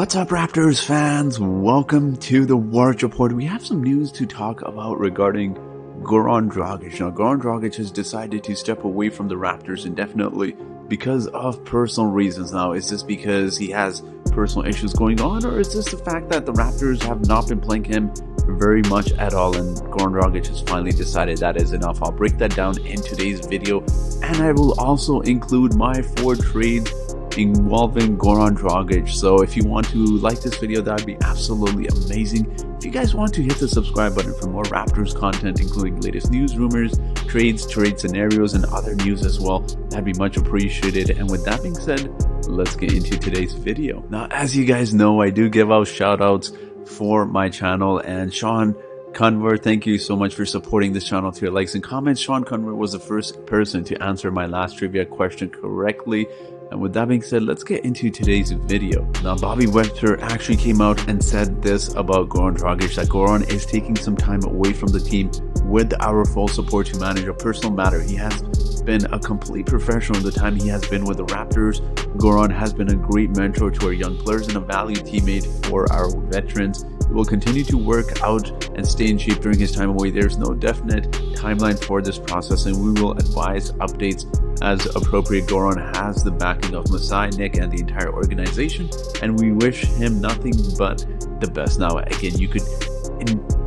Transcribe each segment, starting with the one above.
What's up, Raptors fans? Welcome to the Warriors Report. We have some news to talk about regarding Goran Dragic. Now, Goran Dragic has decided to step away from the Raptors indefinitely because of personal reasons. Now, is this because he has personal issues going on, or is this the fact that the Raptors have not been playing him very much at all, and Goran Dragic has finally decided that is enough? I'll break that down in today's video, and I will also include my 4 trades involving Goran Dragic. So if you want to like this video, that'd be absolutely amazing. If you guys want to hit the subscribe button for more Raptors content, including latest news, rumors, trade scenarios, and other news as well, that'd be much appreciated. And with that being said, let's get into today's video. Now, as you guys know, I do give out shout outs for my channel, and Sean Conver, thank you so much for supporting this channel through your likes and comments. Sean Conver was the first person to answer my last trivia question correctly. And with that being said, let's get into today's video. Now, Bobby Webster actually came out and said this about Goran Dragic, that Goran is taking some time away from the team with our full support to manage a personal matter. He has been a complete professional in the time he has been with the Raptors. Goran has been a great mentor to our young players and a valued teammate for our veterans. He will continue to work out and stay in shape during his time away. There's no definite timeline for this process, and we will advise updates as appropriate. Goran has the backing of Masai, Nick, and the entire organization, and we wish him nothing but the best. Now, again, you could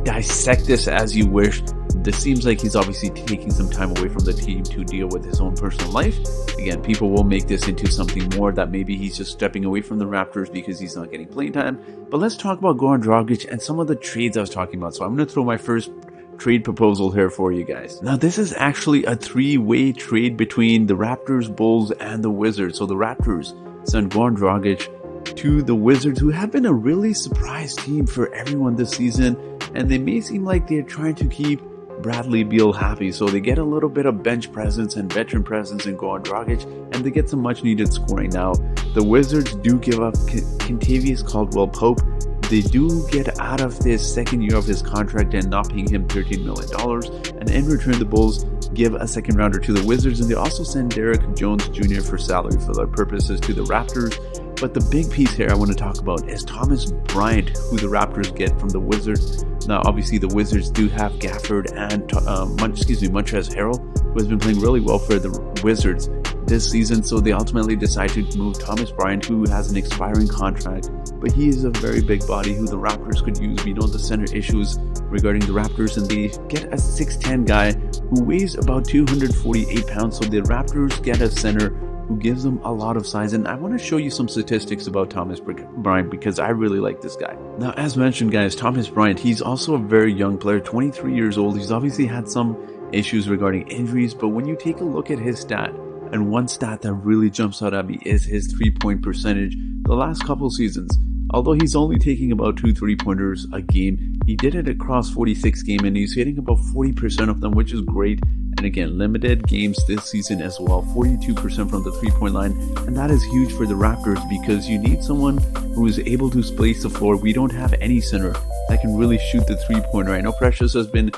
dissect this as you wish. This seems like he's obviously taking some time away from the team to deal with his own personal life. Again, people will make this into something more, that maybe he's just stepping away from the Raptors because he's not getting playing time. But let's talk about Goran Dragic and some of the trades I was talking about. So I'm going to throw my first trade proposal here for you guys. Now, this is actually a 3-way trade between the Raptors, Bulls, and the Wizards. So the Raptors send Goran Dragic to the Wizards, who have been a really surprise team for everyone this season, and they may seem like they're trying to keep Bradley Beal happy, so they get a little bit of bench presence and veteran presence in Goran Dragic, and they get some much needed scoring. Now, the Wizards do give up Kentavious Caldwell-Pope. They do get out of this second year of his contract and not paying him $13 million, and in return the Bulls give a second rounder to the Wizards, and they also send Derek Jones Jr. for salary filler purposes to the Raptors. But the big piece here I want to talk about is Thomas Bryant, who the Raptors get from the Wizards. Now, obviously, the Wizards do have Gafford and Montrezl Harrell, who has been playing really well for the Wizards this season. So they ultimately decide to move Thomas Bryant, who has an expiring contract, but he is a very big body who the Raptors could use. We know the center issues regarding the Raptors, and they get a 6'10 guy who weighs about 248 pounds. So the Raptors get a center who gives them a lot of size. And I want to show you some statistics about Thomas Bryant because I really like this guy. Now, as mentioned, guys, Thomas Bryant, he's also a very young player, 23 years old. He's obviously had some issues regarding injuries, but when you take a look at his stat, and one stat that really jumps out at me is his 3-point percentage the last couple seasons. Although he's only taking about 2 3-pointers a game, he did it across 46 games, and he's hitting about 40% of them, which is great. And again, limited games this season as well, 42% from the 3-point line. And that is huge for the Raptors because you need someone who is able to space the floor. We don't have any center that can really shoot the 3-pointer. I know Precious has been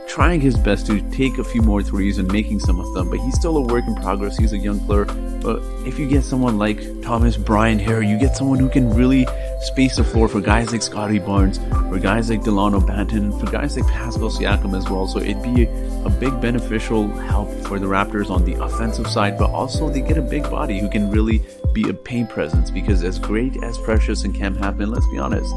trying his best to take a few more threes and making some of them, but he's still a work in progress. He's a young player. But if you get someone like Thomas Bryant here, you get someone who can really space the floor for guys like Scotty Barnes, for guys like Delano Banton, for guys like Pascal Siakam as well. So it'd be a big beneficial help for the Raptors on the offensive side, but also they get a big body who can really be a paint presence, because as great as Precious and Cam have been, let's be honest,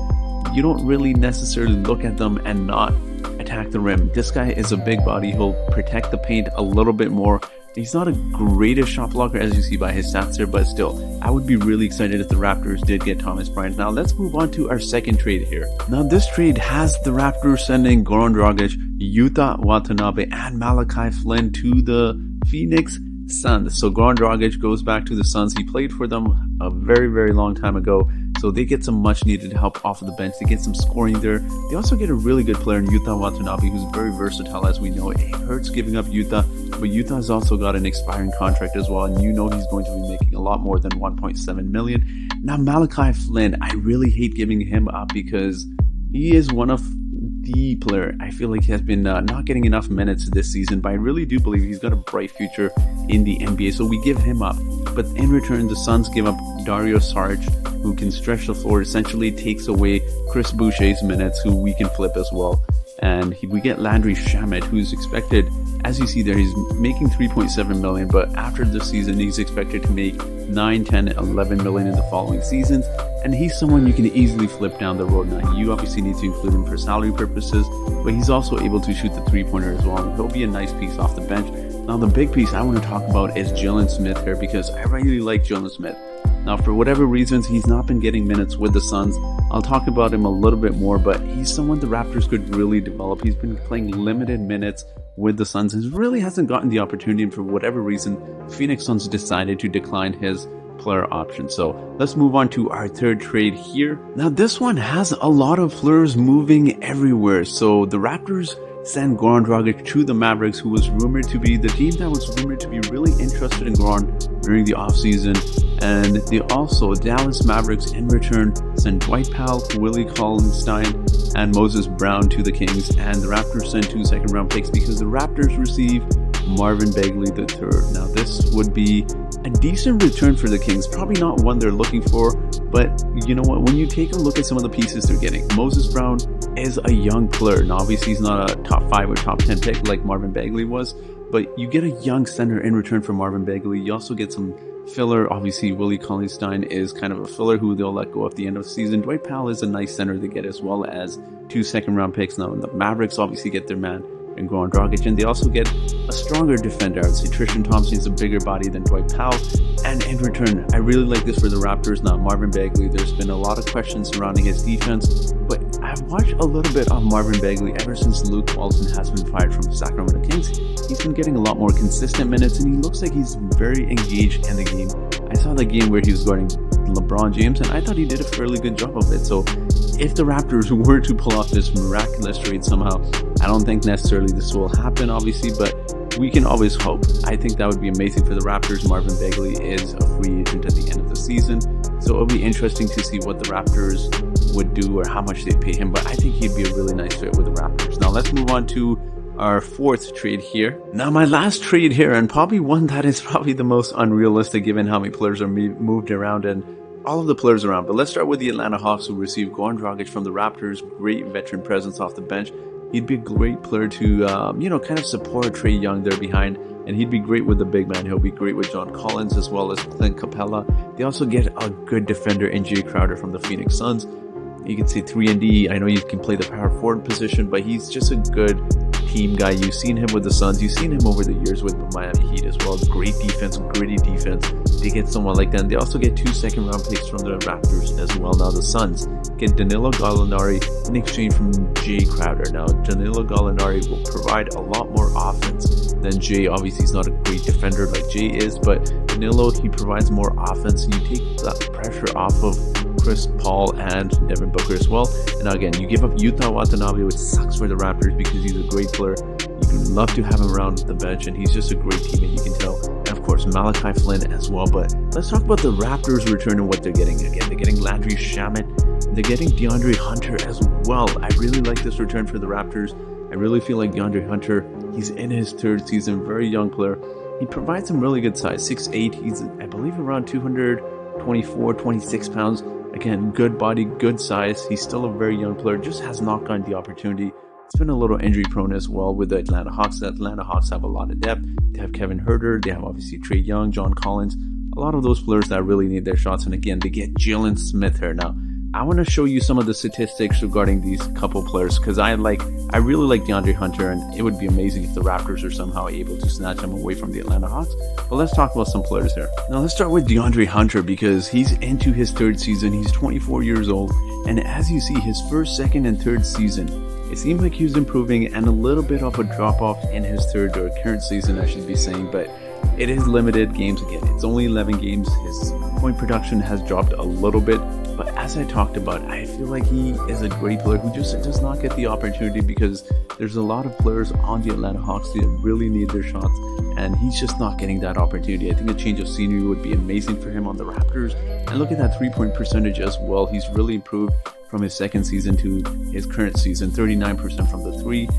you don't really necessarily look at them and not attack the rim. This guy is a big body. He'll protect the paint a little bit more. He's not a greatest shot blocker, as you see by his stats here, but still, I would be really excited if the Raptors did get Thomas Bryant. Now, let's move on to our second trade here. Now, this trade has the Raptors sending Goran Dragic, Yuta Watanabe, and Malachi Flynn to the Phoenix Suns. So Goran Dragic goes back to the Suns. He played for them a very, very long time ago. So they get some much needed help off of the bench. They get some scoring there. They also get a really good player in Yuta Watanabe, who's very versatile, as we know. It hurts giving up Yuta, but Yuta has also got an expiring contract as well, and you know he's going to be making a lot more than $1.7 million. Now, Malachi Flynn, I really hate giving him up because he is one of the player. I feel like he has been not getting enough minutes this season, but I really do believe he's got a bright future in the NBA, so we give him up. But in return, the Suns give up Dario Saric, who can stretch the floor, essentially takes away Chris Boucher's minutes, who we can flip as well. And we get Landry Shamet, who's expected, as you see there, he's making $3.7 million, but after this season, he's expected to make $9, $10, $11 million in the following seasons. And he's someone you can easily flip down the road. Now, you obviously need to include him for salary purposes, but he's also able to shoot the three-pointer as well. And he'll be a nice piece off the bench. Now, the big piece I want to talk about is Jalen Smith here, because I really like Jalen Smith. Now, for whatever reasons, he's not been getting minutes with the Suns. I'll talk about him a little bit more, but he's someone the Raptors could really develop. He's been playing limited minutes with the Suns and really hasn't gotten the opportunity, and for whatever reason, Phoenix Suns decided to decline his player option. So let's move on to our third trade here. Now, this one has a lot of players moving everywhere. So the Raptors send Goran Dragic to the Mavericks, who was rumored to be the team that was rumored to be really interested in Goran during the offseason. And they also, Dallas Mavericks in return, send Dwight Powell, Willie Cauley-Stein, and Moses Brown to the Kings. And the Raptors send 2 second-round picks because the Raptors receive Marvin Bagley III. Now, this would be a decent return for the Kings. Probably not one they're looking for, but you know what? When you take a look at some of the pieces they're getting, Moses Brown is a young player. Now, obviously, he's not a top 5 or top 10 pick like Marvin Bagley was, but you get a young center in return for Marvin Bagley. You also get some filler. Obviously, Willie Cauley-Stein is kind of a filler who they'll let go at the end of the season. Dwight Powell is a nice center to get, as well as 2 second-round picks. Now, the Mavericks obviously get their man in Goran Dragic, and they also get a stronger defender. I would say Tristan Thompson is a bigger body than Dwight Powell, and in return, I really like this for the Raptors. Now, Marvin Bagley, there's been a lot of questions surrounding his defense, but I've watched a little bit of Marvin Bagley ever since Luke Walton has been fired from the Sacramento Kings. He's been getting a lot more consistent minutes, and he looks like he's very engaged in the game. I saw the game where he was guarding LeBron James, and I thought he did a fairly good job of it. So if the Raptors were to pull off this miraculous trade somehow, I don't think necessarily this will happen, obviously, but we can always hope. I think that would be amazing for the Raptors. Marvin Bagley is a free agent at the end of the season, so it'll be interesting to see what the Raptors would do or how much they pay him, but I think he'd be a really nice fit with the Raptors. Now, let's move on to our fourth trade here. Now, my last trade here, and probably one that is probably the most unrealistic given how many players are moved around and all of the players around. But let's start with the Atlanta Hawks, who received Goran Dragic from the Raptors. Great veteran presence off the bench. He'd be a great player to, kind of support Trae Young there behind. And he'd be great with the big man. He'll be great with John Collins as well as Clint Capella. They also get a good defender in Jay Crowder from the Phoenix Suns. You can say 3-and-D. I know you can play the power forward position, but he's just a good team guy. You've seen him with the Suns. You've seen him over the years with the Miami Heat as well. Great defense, gritty defense. They get someone like that. And they also get 2 second-round picks from the Raptors as well. Now, the Suns get Danilo Gallinari in exchange from Jay Crowder. Now, Danilo Gallinari will provide a lot more offense than Jay. Obviously, he's not a great defender like Jay is, but Danilo, he provides more offense. You take that pressure off of Chris Paul and Devin Booker as well. And again, you give up Yuta Watanabe, which sucks for the Raptors because he's a great player. You would love to have him around the bench, and he's just a great teammate, you can tell. And of course, Malachi Flynn as well. But let's talk about the Raptors return and what they're getting. Again, they're getting Landry Shamet. They're getting DeAndre Hunter as well. I really like this return for the Raptors. I really feel like DeAndre Hunter, he's in his 3rd season, very young player. He provides some really good size, 6'8". He's, I believe, around 224, 26 pounds. Again, good body, good size. He's still a very young player, just has not gotten the opportunity. It's been a little injury prone as well with the Atlanta Hawks. The Atlanta Hawks have a lot of depth. They have Kevin Huerter. They have obviously Trae Young, John Collins. A lot of those players that really need their shots. And again, they get Jalen Smith here. Now, I want to show you some of the statistics regarding these couple players because I really like DeAndre Hunter, and it would be amazing if the Raptors are somehow able to snatch him away from the Atlanta Hawks. But let's talk about some players here. Now, let's start with DeAndre Hunter because he's into his 3rd season. He's 24 years old, and as you see, his 1st, 2nd, and 3rd season, it seemed like he was improving and a little bit of a drop-off in his 3rd or current season, I should be saying, but it is limited games again. It's only 11 games. His point production has dropped a little bit, But as I talked about, I feel like he is a great player who just does not get the opportunity because there's a lot of players on the Atlanta Hawks that really need their shots, and he's just not getting that opportunity. I think a change of scenery would be amazing for him on the Raptors. And look at that 3-point percentage as well. He's really improved from his second season to his current season, 39% from the 3.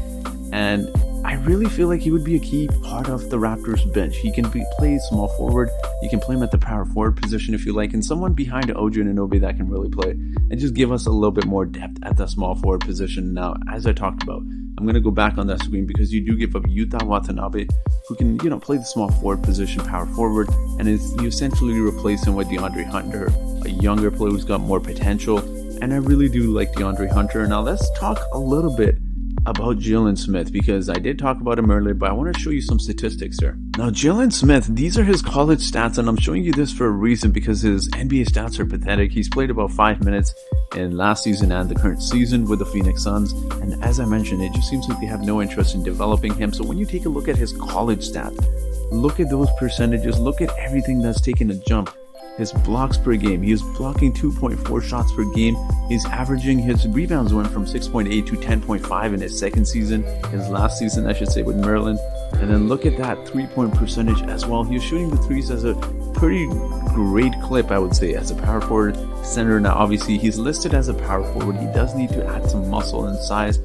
And I really feel like he would be a key part of the Raptors bench. He can play small forward. You can play him at the power forward position if you like, and someone behind OG Anunoby that can really play and just give us a little bit more depth at the small forward position. Now, as I talked about, I'm going to go back on that screen because you do give up Yuta Watanabe, who can, play the small forward position, power forward, and you essentially replace him with DeAndre Hunter, a younger player who's got more potential. And I really do like DeAndre Hunter. Now, let's talk a little bit about Jalen Smith, because I did talk about him earlier, but I want to show you some statistics here. Now, Jalen Smith, these are his college stats, and I'm showing you this for a reason because his NBA stats are pathetic. He's played about 5 minutes in last season and the current season with the Phoenix Suns, and as I mentioned, it just seems like they have no interest in developing him. So when you take a look at his college stats, look at those percentages, look at everything that's taken a jump. His blocks per game, he is blocking 2.4 shots per game. He's averaging, his rebounds went from 6.8 to 10.5 in his second season, his last season I should say, with Maryland. And then look at that 3-point percentage as well. He was shooting the threes as a pretty great clip, I would say, as a power forward center. Now obviously he's listed as a power forward. He does need to add some muscle and size.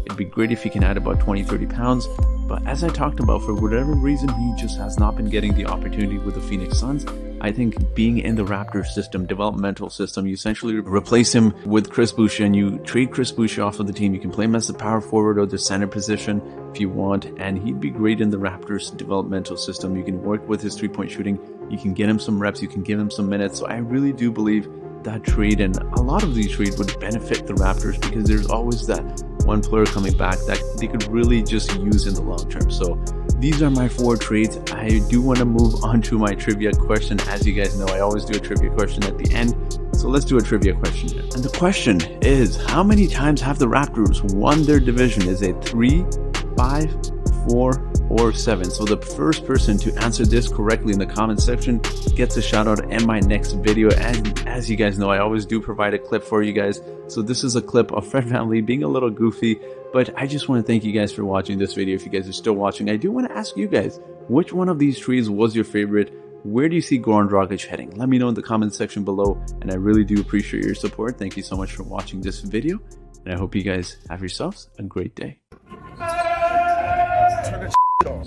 It'd be great if he can add about 20-30 pounds. But as I talked about, for whatever reason, he just has not been getting the opportunity with the Phoenix Suns. I think being in the Raptors system, developmental system, you essentially replace him with Chris Boucher and you trade Chris Boucher off of the team. You can play him as the power forward or the center position if you want, and he'd be great in the Raptors developmental system. You can work with his 3-point shooting. You can get him some reps. You can give him some minutes. So I really do believe that trade, and a lot of these trades, would benefit the Raptors because there's always that one player coming back that they could really just use in the long term. So these are my 4 trades. I do want to move on to my trivia question. As you guys know, I always do a trivia question at the end. So let's do a trivia question. And the question is, how many times have the Raptors won their division? Is it 3, 5, 4, or 7? So the first person to answer this correctly in the comment section gets a shout out in my next video. And as you guys know, I always do provide a clip for you guys. So this is a clip of Fred VanVleet being a little goofy, but I just want to thank you guys for watching this video. If you guys are still watching, I do want to ask you guys, which one of these trades was your favorite? Where do you see Goran Dragic heading? Let me know in the comment section below, and I really do appreciate your support. Thank you so much for watching this video, and I hope you guys have yourselves a great day. Turn that off.